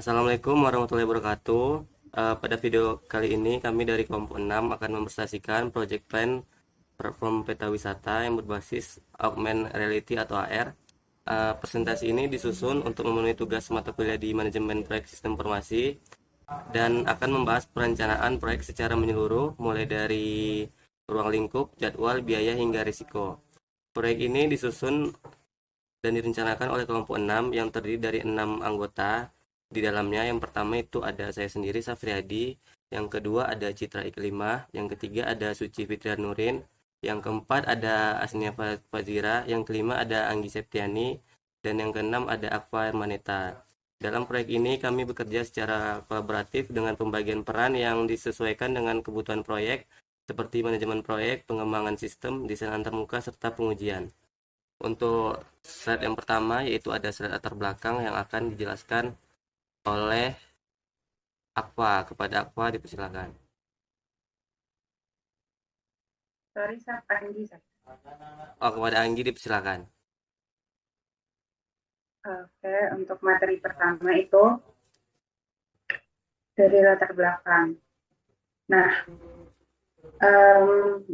Assalamualaikum warahmatullahi wabarakatuh. Pada video kali ini kami dari kelompok 6 akan mempresentasikan project plan platform peta wisata yang berbasis augmented reality atau AR. Presentasi ini disusun untuk memenuhi tugas mata kuliah di manajemen proyek sistem informasi dan akan membahas perencanaan proyek secara menyeluruh mulai dari ruang lingkup, jadwal, biaya hingga risiko. Proyek ini disusun dan direncanakan oleh kelompok 6 yang terdiri dari 6 anggota. Di dalamnya yang pertama itu ada saya sendiri Safriadi, yang kedua ada Citra Iklimah, yang ketiga ada Suci Fitria Nurin, yang keempat ada Asnia Fazira, yang kelima ada Anggi Septiani, dan yang keenam ada Akfa Hermaneta. Dalam proyek ini kami bekerja secara kolaboratif dengan pembagian peran yang disesuaikan dengan kebutuhan proyek seperti manajemen proyek, pengembangan sistem, desain antarmuka, serta pengujian. Untuk slide yang pertama yaitu ada slide latar belakang yang akan dijelaskan oleh Aqua. Kepada Aqua dipersilakan. Sorry, Sab, Anggi, Sab. Oh, kepada Anggi dipersilakan. Oke, untuk materi pertama itu dari latar belakang. Nah, um,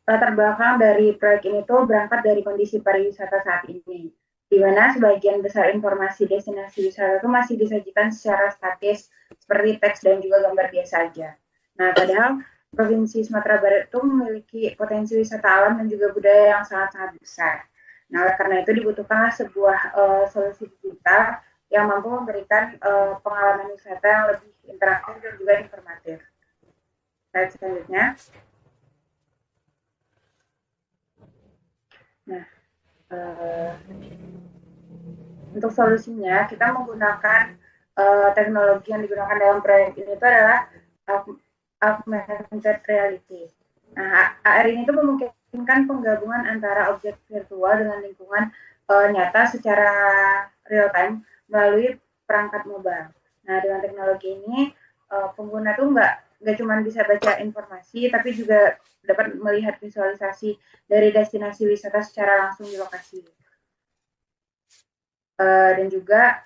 latar belakang dari proyek ini tuh berangkat dari kondisi pariwisata saat ini, di mana sebagian besar informasi destinasi wisata itu masih disajikan secara statis, seperti teks dan juga gambar biasa aja. Nah, padahal Provinsi Sumatera Barat itu memiliki potensi wisata alam dan juga budaya yang sangat-sangat besar. Nah, oleh karena itu dibutuhkanlah sebuah solusi digital yang mampu memberikan pengalaman wisata yang lebih interaktif dan juga informatif. Slide selanjutnya. Nah, untuk solusinya kita menggunakan teknologi yang digunakan dalam proyek ini itu adalah augmented reality. Nah, AR ini tuh memungkinkan penggabungan antara objek virtual dengan lingkungan nyata secara real time melalui perangkat mobile. Nah, dengan teknologi ini pengguna tuh nggak cuma bisa baca informasi, tapi juga dapat melihat visualisasi dari destinasi wisata secara langsung di lokasi. Dan juga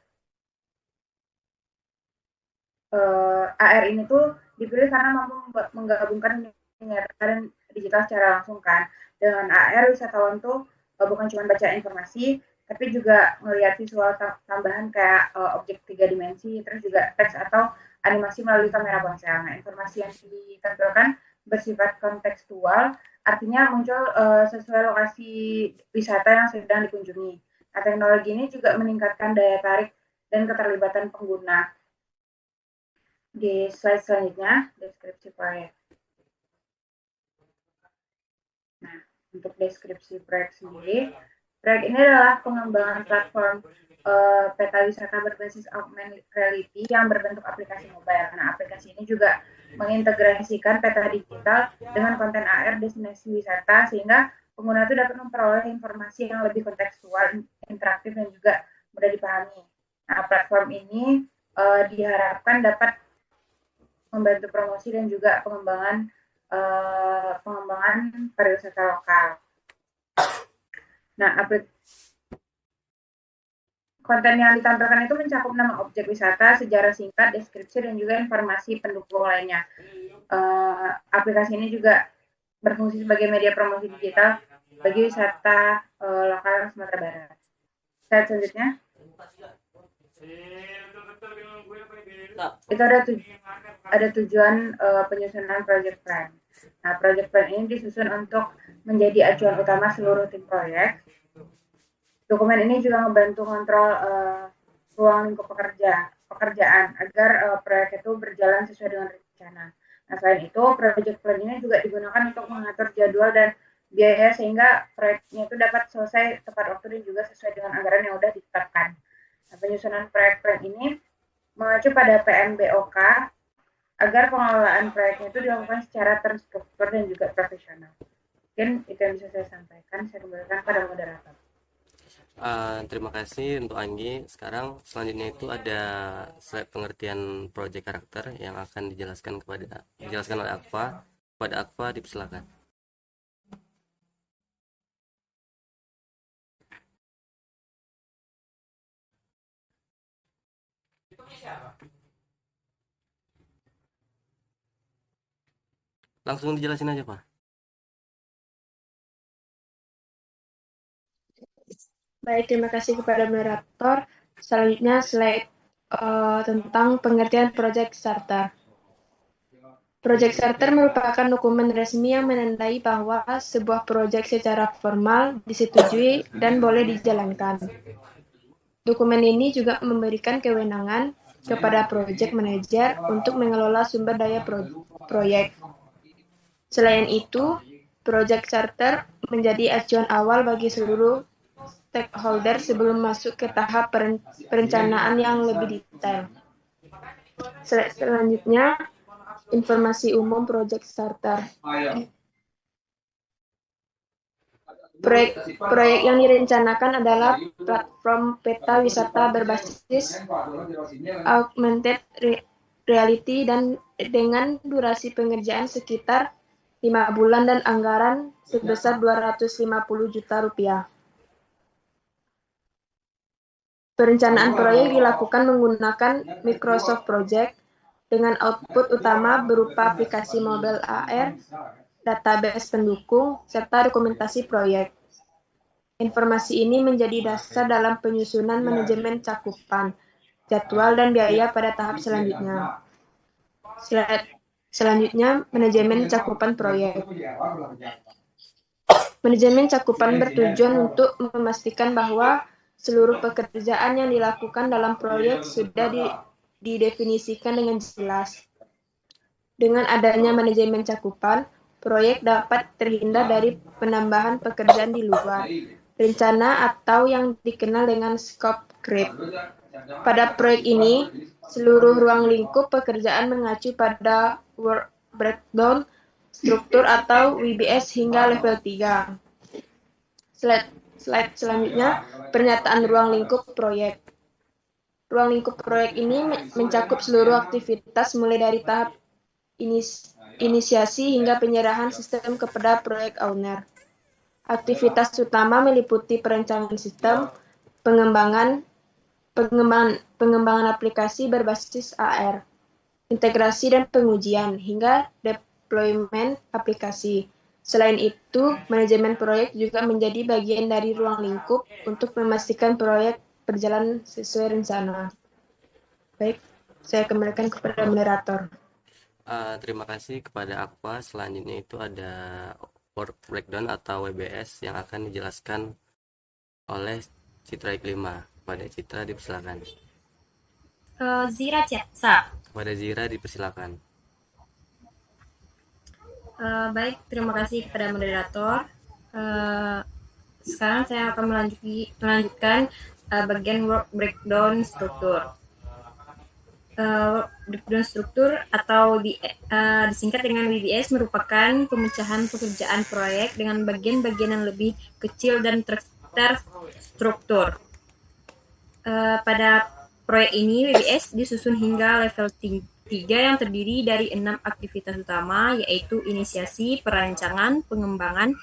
AR ini tuh dipilih karena mampu menggabungkan nyata dan digital secara langsung kan. Dengan AR wisatawan tuh bukan cuma baca informasi, tapi juga melihat visual tambahan kayak objek tiga dimensi, terus juga teks atau animasi melalui kamera ponsel. Nah, informasi yang ditampilkan bersifat kontekstual, artinya muncul sesuai lokasi wisata yang sedang dikunjungi. Nah, teknologi ini juga meningkatkan daya tarik dan keterlibatan pengguna. Di slide selanjutnya, deskripsi proyek. Nah, untuk deskripsi proyek sendiri, proyek ini adalah pengembangan platform peta wisata berbasis augmented reality yang berbentuk aplikasi mobile. Nah, aplikasi ini juga mengintegrasikan peta digital dengan konten AR destinasi wisata sehingga pengguna itu dapat memperoleh informasi yang lebih kontekstual, interaktif, dan juga mudah dipahami. Nah, platform ini diharapkan dapat membantu promosi dan juga pengembangan pariwisata lokal. Nah, konten yang ditampilkan itu mencakup nama objek wisata, sejarah singkat, deskripsi, dan juga informasi pendukung lainnya. Aplikasi ini juga berfungsi sebagai media promosi digital bagi wisata lokal Sumatera Barat. Slide selanjutnya. Itu ada tujuan penyusunan project plan. Nah, project plan ini disusun untuk menjadi acuan utama seluruh tim proyek. Dokumen ini juga membantu kontrol ruang lingkup pekerjaan agar proyek itu berjalan sesuai dengan rencana. Nah, selain itu, project plan ini juga digunakan untuk mengatur jadwal dan biaya sehingga proyeknya itu dapat selesai tepat waktu dan juga sesuai dengan anggaran yang sudah ditetapkan. Nah, penyusunan proyek plan ini mengacu pada PMBOK agar pengelolaan proyeknya itu dilakukan secara terstruktur dan juga profesional. Mungkin itu yang bisa saya sampaikan. Saya kembalikan pada moderator. Terima kasih untuk Anggi. Sekarang selanjutnya itu ada slide pengertian project karakter yang akan dijelaskan oleh Aqua. Kepada Aqua dipersilakan. Langsung dijelasin aja, Pak. Baik, terima kasih kepada moderator. Selanjutnya slide tentang pengertian Project Starter. Project Starter merupakan dokumen resmi yang menandai bahwa sebuah proyek secara formal disetujui dan boleh dijalankan. Dokumen ini juga memberikan kewenangan kepada project manager untuk mengelola sumber daya proyek. Selain itu, Project Charter menjadi acuan awal bagi seluruh stakeholder sebelum masuk ke tahap perencanaan yang lebih detail. Selanjutnya, informasi umum Project Starter. Proyek yang direncanakan adalah platform peta wisata berbasis augmented reality dan dengan durasi pengerjaan sekitar 5 bulan dan anggaran sebesar 250 juta rupiah. Perencanaan proyek dilakukan menggunakan Microsoft Project dengan output utama berupa aplikasi mobile AR, database pendukung, serta dokumentasi proyek. Informasi ini menjadi dasar dalam penyusunan manajemen cakupan, jadwal, dan biaya pada tahap selanjutnya. Selanjutnya, manajemen cakupan proyek. Manajemen cakupan bertujuan untuk memastikan bahwa seluruh pekerjaan yang dilakukan dalam proyek sudah didefinisikan dengan jelas. Dengan adanya manajemen cakupan, proyek dapat terhindar dari penambahan pekerjaan di luar rencana atau yang dikenal dengan scope creep. Pada proyek ini, seluruh ruang lingkup pekerjaan mengacu pada work breakdown struktur atau WBS hingga level 3. Slide selanjutnya, pernyataan ruang lingkup proyek. Ruang lingkup proyek ini mencakup seluruh aktivitas mulai dari tahap inisiasi hingga penyerahan sistem kepada proyek owner. Aktivitas utama meliputi perencanaan sistem, pengembangan aplikasi berbasis AR, integrasi dan pengujian, hingga deployment aplikasi. Selain itu, manajemen proyek juga menjadi bagian dari ruang lingkup untuk memastikan proyek berjalan sesuai rencana. Baik, saya kembalikan kepada moderator. Terima kasih kepada Aqua. Selanjutnya itu ada work breakdown atau WBS yang akan dijelaskan oleh Citra Iklima. Pada Citra dipersilakan. Zira Cetsa. Pada Zira dipersilakan. Baik, terima kasih kepada moderator. Sekarang saya akan melanjutkan bagian work breakdown struktur. Breakdown struktur atau disingkat dengan WBS merupakan pemecahan pekerjaan proyek dengan bagian-bagian yang lebih kecil dan terstruktur. Pada proyek ini, WBS disusun hingga level 3 yang terdiri dari 6 aktivitas utama, yaitu inisiasi, perancangan, pengembangan,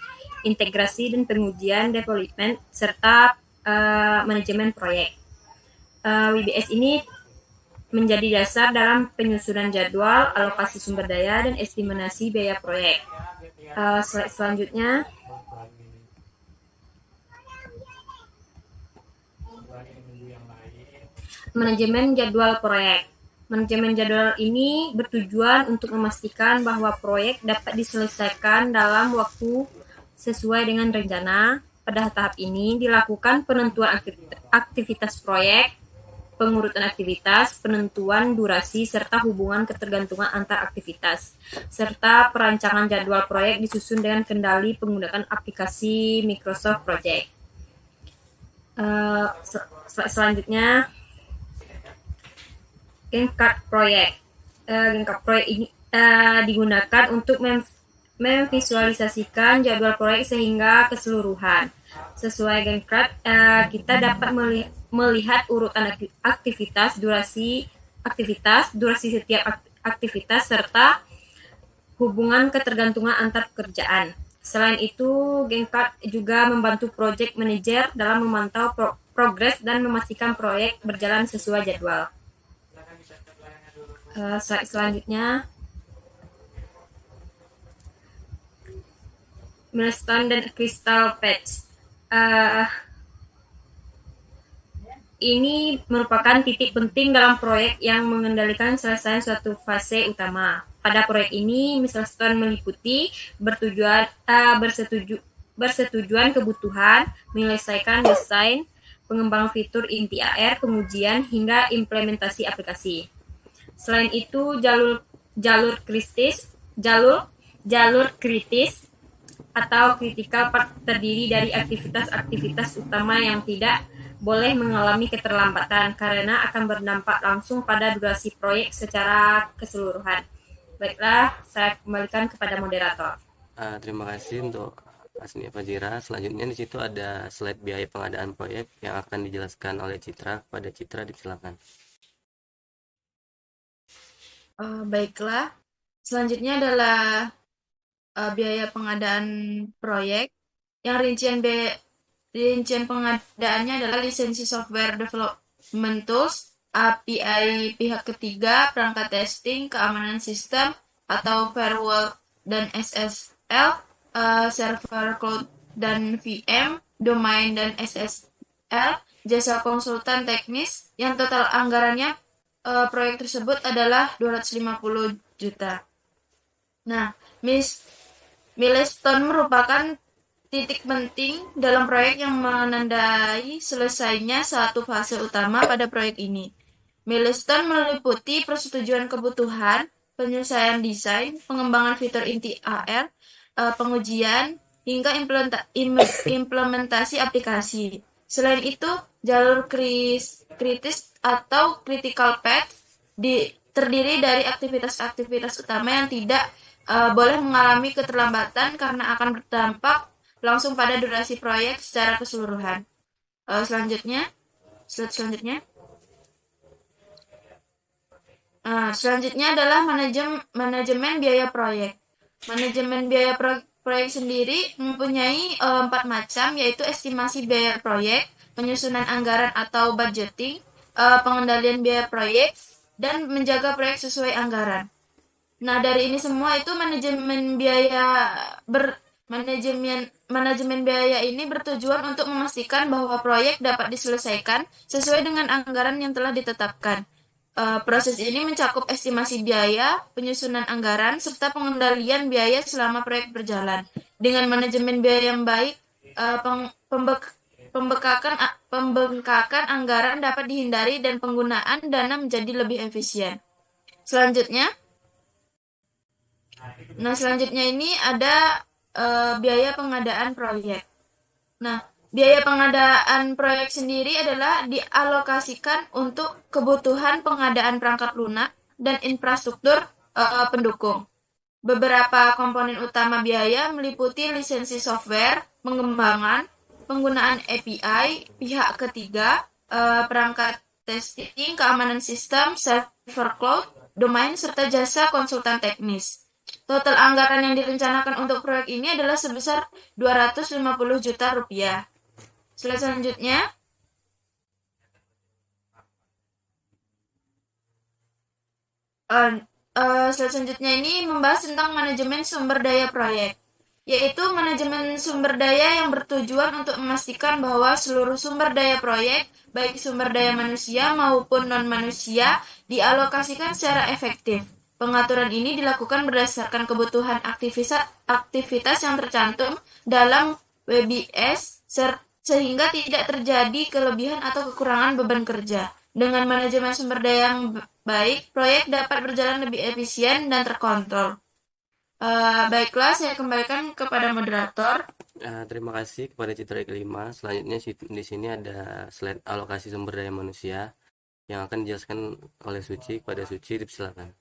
integrasi, dan pengujian, development, serta manajemen proyek. WBS ini menjadi dasar dalam penyusunan jadwal, alokasi sumber daya, dan estimasi biaya proyek. Slide selanjutnya. Manajemen jadwal proyek. Manajemen jadwal ini bertujuan untuk memastikan bahwa proyek dapat diselesaikan dalam waktu sesuai dengan rencana. Pada tahap ini dilakukan penentuan aktivitas proyek, pengurutan aktivitas, penentuan durasi, serta hubungan ketergantungan antar aktivitas, serta perancangan jadwal proyek disusun dengan kendali penggunaan aplikasi Microsoft Project. Selanjutnya, Gantt proyek. Gantt proyek ini digunakan untuk memvisualisasikan jadwal proyek sehingga keseluruhan. Sesuai Gantt, kita dapat melihat urutan aktivitas, durasi setiap aktivitas, serta hubungan ketergantungan antar pekerjaan. Selain itu, Gantt juga membantu project manager dalam memantau progres dan memastikan proyek berjalan sesuai jadwal. Slide selanjutnya, milestone dan crystal patch. Ini merupakan titik penting dalam proyek yang mengendalikan selesai suatu fase utama. Pada proyek ini, milestone meliputi bersetujuan kebutuhan, menyelesaikan desain, pengembangan fitur inti AR, pengujian, hingga implementasi aplikasi. Selain itu, jalur kritis atau critical path terdiri dari aktivitas-aktivitas utama yang tidak boleh mengalami keterlambatan karena akan berdampak langsung pada durasi proyek secara keseluruhan. Baiklah, saya kembalikan kepada moderator. Terima kasih untuk Asnia Fajira. Selanjutnya di situ ada slide biaya pengadaan proyek yang akan dijelaskan oleh Citra. Kepada Citra, dipersilakan. Baiklah, selanjutnya adalah biaya pengadaan proyek. Yang rincian pengadaannya adalah lisensi software development tools, API pihak ketiga, perangkat testing, keamanan sistem atau firewall dan SSL, server cloud dan VM, domain dan SSL, jasa konsultan teknis, yang total anggarannya proyek tersebut adalah 250 juta. Nah, milestone merupakan titik penting dalam proyek yang menandai selesainya satu fase utama pada proyek ini. Milestone meliputi persetujuan kebutuhan, penyelesaian desain, pengembangan fitur inti AR, pengujian, hingga implementasi aplikasi. Selain itu, jalur kritis atau critical path terdiri dari aktivitas-aktivitas utama yang tidak boleh mengalami keterlambatan karena akan berdampak langsung pada durasi proyek secara keseluruhan. Slide selanjutnya adalah manajemen biaya proyek. Manajemen biaya proyek sendiri mempunyai 4 macam, yaitu estimasi biaya proyek, penyusunan anggaran atau budgeting, pengendalian biaya proyek, dan menjaga proyek sesuai anggaran. Nah, dari ini semua itu manajemen biaya ini bertujuan untuk memastikan bahwa proyek dapat diselesaikan sesuai dengan anggaran yang telah ditetapkan. Proses ini mencakup estimasi biaya, penyusunan anggaran, serta pengendalian biaya selama proyek berjalan. Dengan manajemen biaya yang baik, pembengkakan anggaran dapat dihindari dan penggunaan dana menjadi lebih efisien. Selanjutnya ini ada biaya pengadaan proyek. Nah, biaya pengadaan proyek sendiri adalah dialokasikan untuk kebutuhan pengadaan perangkat lunak dan infrastruktur pendukung. Beberapa komponen utama biaya meliputi lisensi software, pengembangan, penggunaan API, pihak ketiga, perangkat testing, keamanan sistem, server cloud, domain, serta jasa konsultan teknis. Total anggaran yang direncanakan untuk proyek ini adalah sebesar 250 juta rupiah. Slide selanjutnya. Slide selanjutnya ini membahas tentang manajemen sumber daya proyek, yaitu manajemen sumber daya yang bertujuan untuk memastikan bahwa seluruh sumber daya proyek, baik sumber daya manusia maupun non-manusia, dialokasikan secara efektif. Pengaturan ini dilakukan berdasarkan kebutuhan aktivitas yang tercantum dalam WBS sehingga tidak terjadi kelebihan atau kekurangan beban kerja. Dengan manajemen sumber daya yang baik, proyek dapat berjalan lebih efisien dan terkontrol. Baiklah, saya kembalikan kepada moderator. Terima kasih kepada Citra kelima. Selanjutnya di sini ada slide alokasi sumber daya manusia yang akan dijelaskan oleh Suci. Kepada Suci, dipersilakan.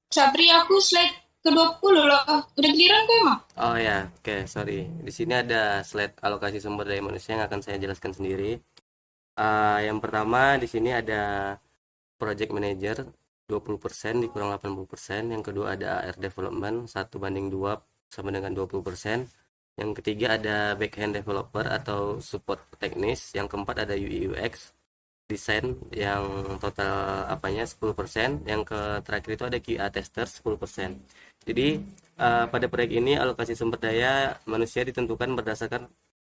Sabri, aku slide ke-20 loh. Udah giliran kok emang? Oh ya, oke, sorry. Di sini ada slide alokasi sumber daya manusia yang akan saya jelaskan sendiri. Yang pertama di sini ada project manager 20% dikurang 80%. Yang kedua ada AR development 1:2 sama dengan 20%. Yang ketiga ada backend developer atau support teknis. Yang keempat ada UI UX desain yang total apanya 10%. Yang terakhir itu ada QA tester 10%. Jadi pada proyek ini alokasi sumber daya manusia ditentukan berdasarkan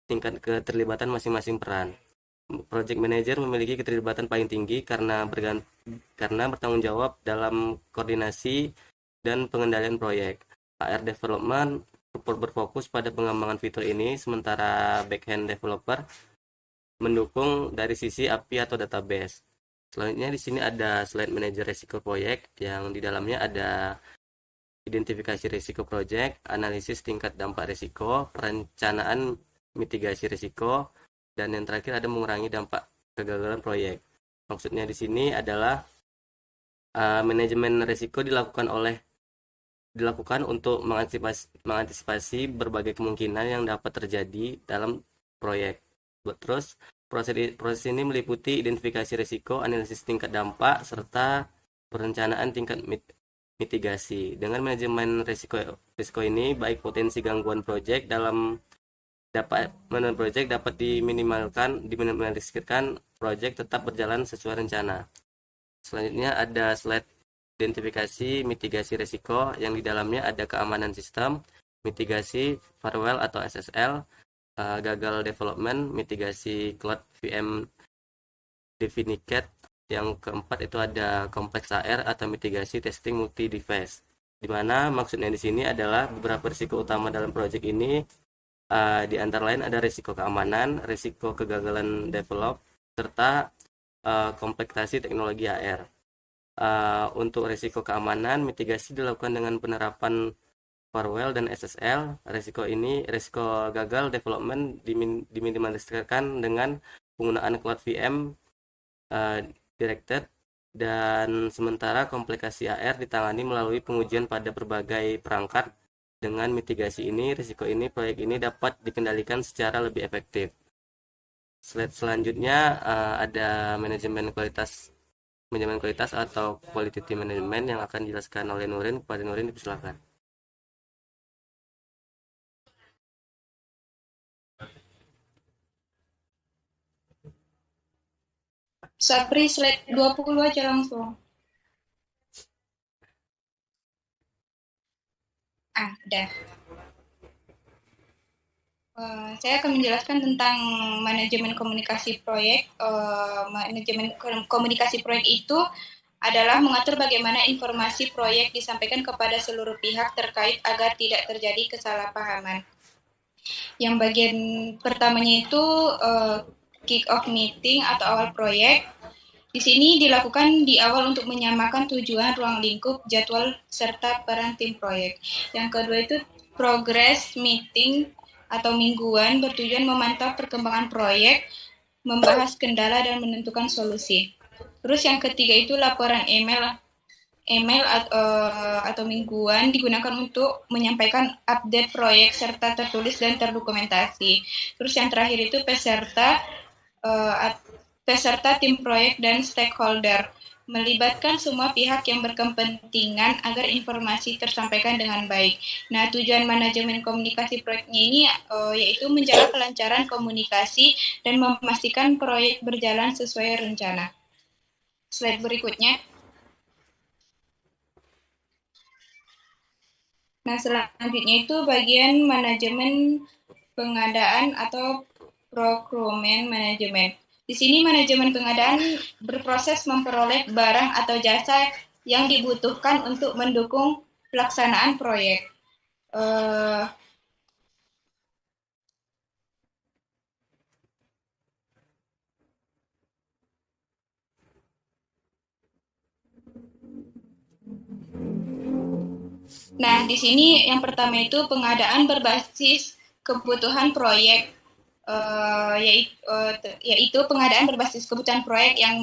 tingkat keterlibatan masing-masing peran. Project manager memiliki keterlibatan paling tinggi karena bertanggung jawab dalam koordinasi dan pengendalian proyek. AR development berfokus pada pengembangan fitur ini, sementara backend developer mendukung dari sisi API atau database. Selanjutnya di sini ada slide manager risiko proyek yang di dalamnya ada identifikasi risiko proyek, analisis tingkat dampak risiko, perencanaan mitigasi risiko, dan yang terakhir ada mengurangi dampak kegagalan proyek. Maksudnya di sini adalah manajemen risiko dilakukan untuk mengantisipasi berbagai kemungkinan yang dapat terjadi dalam proyek. Terus proses ini meliputi identifikasi risiko, analisis tingkat dampak, serta perencanaan tingkat mitigasi. Dengan manajemen risiko ini, baik potensi gangguan proyek dapat diminimalisirkan, proyek tetap berjalan sesuai rencana. Selanjutnya ada slide identifikasi mitigasi risiko yang di dalamnya ada keamanan sistem, mitigasi firewall atau SSL, gagal development, mitigasi cloud VM definite. Yang keempat itu ada kompleks AR atau mitigasi testing multi device. Di mana maksudnya di sini adalah beberapa risiko utama dalam proyek ini. Di antara lain ada risiko keamanan, risiko kegagalan develop, serta kompleksasi teknologi AR. Untuk risiko keamanan, mitigasi dilakukan dengan penerapan firewall dan SSL. Risiko gagal development diminimalisirkan dengan penggunaan cloud VM directed, dan sementara komplikasi AR ditangani melalui pengujian pada berbagai perangkat. Dengan mitigasi ini, risiko ini, proyek ini dapat dikendalikan secara lebih efektif. Slide selanjutnya ada manajemen kualitas atau quality management yang akan dijelaskan oleh Nurin. Kepada Nurin, dipersilakan. Sapri slide 20 aja langsung. Udah. Saya akan menjelaskan tentang manajemen komunikasi proyek. Manajemen komunikasi proyek itu adalah mengatur bagaimana informasi proyek disampaikan kepada seluruh pihak terkait agar tidak terjadi kesalahpahaman. Yang bagian pertamanya itu kick-off meeting atau awal proyek. Di sini dilakukan di awal untuk menyamakan tujuan, ruang lingkup, jadwal, serta peran tim proyek. Yang kedua itu progress meeting atau mingguan bertujuan memantau perkembangan proyek, membahas kendala, dan menentukan solusi. Terus yang ketiga itu laporan email atau mingguan digunakan untuk menyampaikan update proyek serta tertulis dan terdokumentasi. Terus yang terakhir itu peserta tim proyek dan stakeholder, melibatkan semua pihak yang berkepentingan agar informasi tersampaikan dengan baik. Nah, tujuan manajemen komunikasi proyeknya ini yaitu menjaga kelancaran komunikasi dan memastikan proyek berjalan sesuai rencana. Slide berikutnya. Nah, selanjutnya itu bagian manajemen pengadaan atau procurement management. Di sini manajemen pengadaan berproses memperoleh barang atau jasa yang dibutuhkan untuk mendukung pelaksanaan proyek. Nah, di sini yang pertama itu pengadaan berbasis kebutuhan proyek. Yaitu pengadaan berbasis kebutuhan proyek yang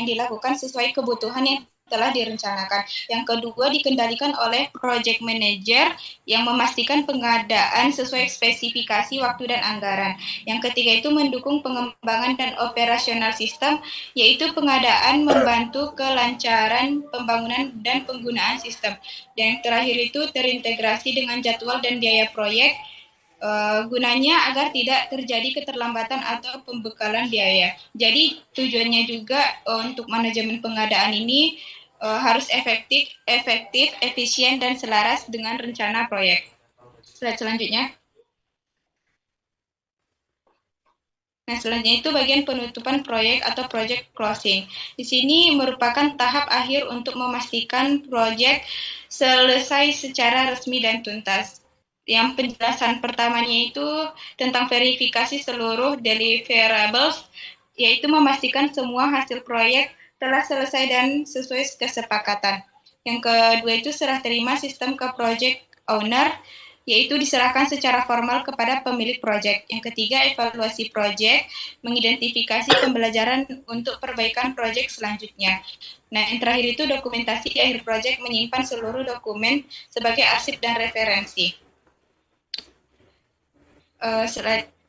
dilakukan sesuai kebutuhan yang telah direncanakan. Yang kedua dikendalikan oleh project manager yang memastikan pengadaan sesuai spesifikasi waktu dan anggaran. Yang ketiga itu mendukung pengembangan dan operasional sistem, yaitu pengadaan membantu kelancaran pembangunan dan penggunaan sistem. Dan yang terakhir itu terintegrasi dengan jadwal dan biaya proyek, gunanya agar tidak terjadi keterlambatan atau pembekalan biaya. Jadi tujuannya juga untuk manajemen pengadaan ini harus efektif, efisien, dan selaras dengan rencana proyek. Slide selanjutnya. Nah, selanjutnya itu bagian penutupan proyek atau project closing. Di sini merupakan tahap akhir untuk memastikan proyek selesai secara resmi dan tuntas. Yang penjelasan pertamanya itu tentang verifikasi seluruh deliverables, yaitu memastikan semua hasil proyek telah selesai dan sesuai kesepakatan. Yang kedua itu serah terima sistem ke project owner, yaitu diserahkan secara formal kepada pemilik proyek. Yang ketiga, evaluasi proyek, mengidentifikasi pembelajaran untuk perbaikan proyek selanjutnya. Nah, yang terakhir itu dokumentasi di akhir proyek, menyimpan seluruh dokumen sebagai arsip dan referensi. Slide.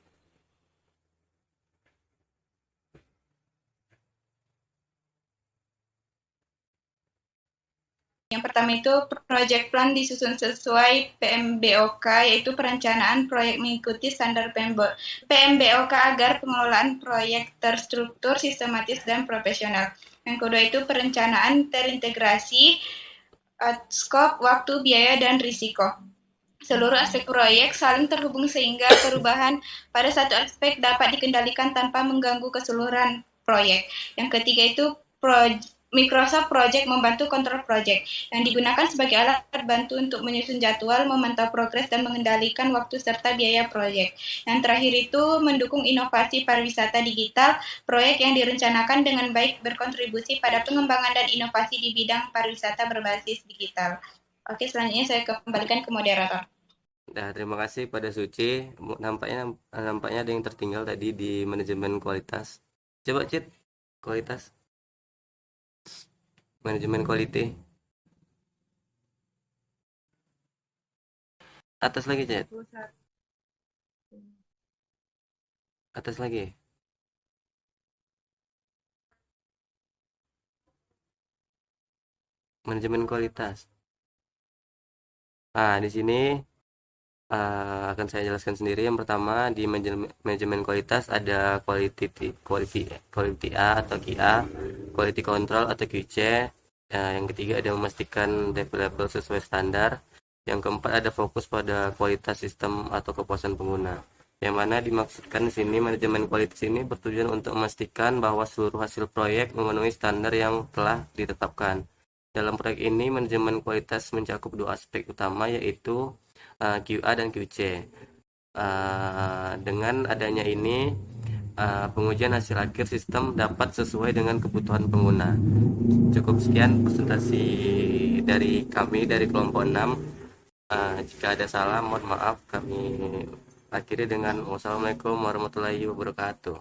Yang pertama itu project plan disusun sesuai PMBOK, yaitu perencanaan proyek mengikuti standar PMBOK agar pengelolaan proyek terstruktur, sistematis, dan profesional. Yang kedua itu perencanaan terintegrasi, skop, waktu, biaya, dan risiko. Seluruh aspek proyek saling terhubung sehingga perubahan pada satu aspek dapat dikendalikan tanpa mengganggu keseluruhan proyek. Yang ketiga itu Microsoft Project membantu kontrol proyek yang digunakan sebagai alat bantu untuk menyusun jadwal, memantau progres, dan mengendalikan waktu serta biaya proyek. Yang terakhir itu mendukung inovasi pariwisata digital, proyek yang direncanakan dengan baik berkontribusi pada pengembangan dan inovasi di bidang pariwisata berbasis digital. Oke, selanjutnya saya kembalikan ke moderator. Nah, terima kasih pada Suci. Nampaknya ada yang tertinggal tadi di manajemen kualitas. Coba Cit, kualitas. Manajemen quality. Atas lagi, Cit. Atas lagi. Manajemen kualitas. Nah, di sini akan saya jelaskan sendiri. Yang pertama, di manajemen kualitas ada quality A atau QA, quality control atau QC. Yang ketiga ada memastikan deliverable sesuai standar. Yang keempat ada fokus pada kualitas sistem atau kepuasan pengguna. Yang mana dimaksudkan di sini manajemen kualitas ini bertujuan untuk memastikan bahwa seluruh hasil proyek memenuhi standar yang telah ditetapkan. Dalam proyek ini manajemen kualitas mencakup dua aspek utama, yaitu QA dan QC. Dengan adanya ini pengujian hasil akhir sistem dapat sesuai dengan kebutuhan pengguna. Cukup sekian presentasi dari kami dari kelompok 6. Jika ada salah mohon maaf. Kami akhiri dengan wassalamualaikum warahmatullahi wabarakatuh.